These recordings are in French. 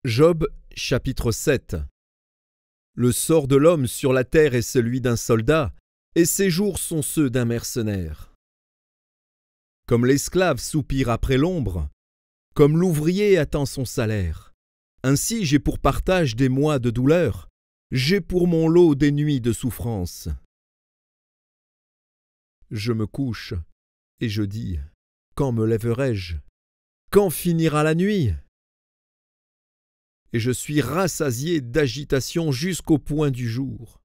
Job, chapitre 7. Le sort de l'homme sur la terre est celui d'un soldat, et ses jours sont ceux d'un mercenaire. Comme l'esclave soupire après l'ombre, comme l'ouvrier attend son salaire, ainsi j'ai pour partage des mois de douleur, j'ai pour mon lot des nuits de souffrance. Je me couche, et je dis, quand me lèverai-je? Quand finira la nuit? Et je suis rassasié d'agitation jusqu'au point du jour.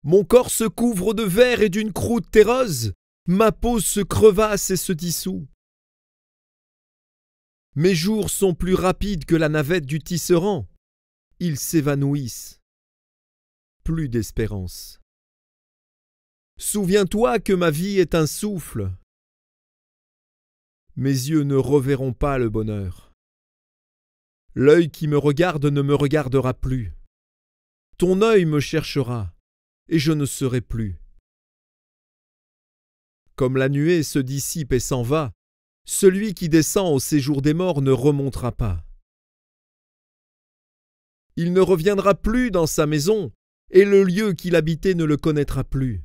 Mon corps se couvre de verre et d'une croûte terreuse, ma peau se crevasse et se dissout. Mes jours sont plus rapides que la navette du tisserand, ils s'évanouissent. Plus d'espérance. Souviens-toi que ma vie est un souffle. Mes yeux ne reverront pas le bonheur. L'œil qui me regarde ne me regardera plus. Ton œil me cherchera, et je ne serai plus. Comme la nuée se dissipe et s'en va, celui qui descend au séjour des morts ne remontera pas. Il ne reviendra plus dans sa maison, et le lieu qu'il habitait ne le connaîtra plus.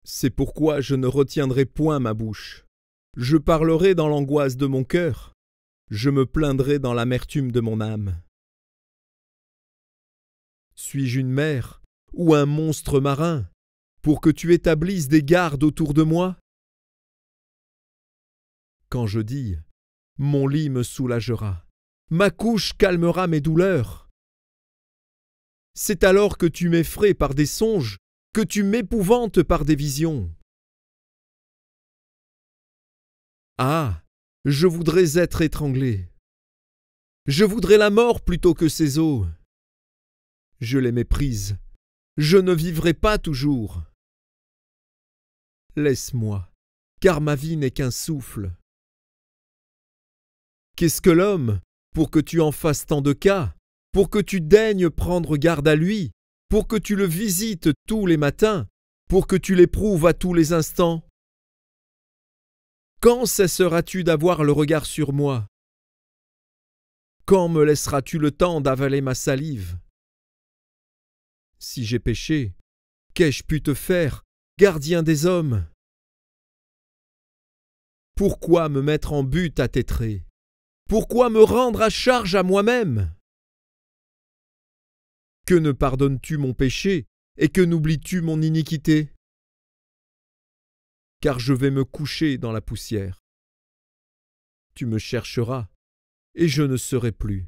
C'est pourquoi je ne retiendrai point ma bouche. Je parlerai dans l'angoisse de mon cœur. Je me plaindrai dans l'amertume de mon âme. Suis-je une mer ou un monstre marin pour que tu établisses des gardes autour de moi? Quand je dis « mon lit me soulagera, ma couche calmera mes douleurs », c'est alors que tu m'effraies par des songes, que tu m'épouvantes par des visions. Ah! Je voudrais être étranglé. Je voudrais la mort plutôt que ces eaux. Je les méprise. Je ne vivrai pas toujours. Laisse-moi, car ma vie n'est qu'un souffle. Qu'est-ce que l'homme, pour que tu en fasses tant de cas, pour que tu daignes prendre garde à lui, pour que tu le visites tous les matins, pour que tu l'éprouves à tous les instants? Quand cesseras-tu d'avoir le regard sur moi? Quand me laisseras-tu le temps d'avaler ma salive? Si j'ai péché, qu'ai-je pu te faire, gardien des hommes? Pourquoi me mettre en butte à tes traits? Pourquoi me rendre à charge à moi-même? Que ne pardonnes-tu mon péché et que n'oublies-tu mon iniquité? Car je vais me coucher dans la poussière. Tu me chercheras, et je ne serai plus.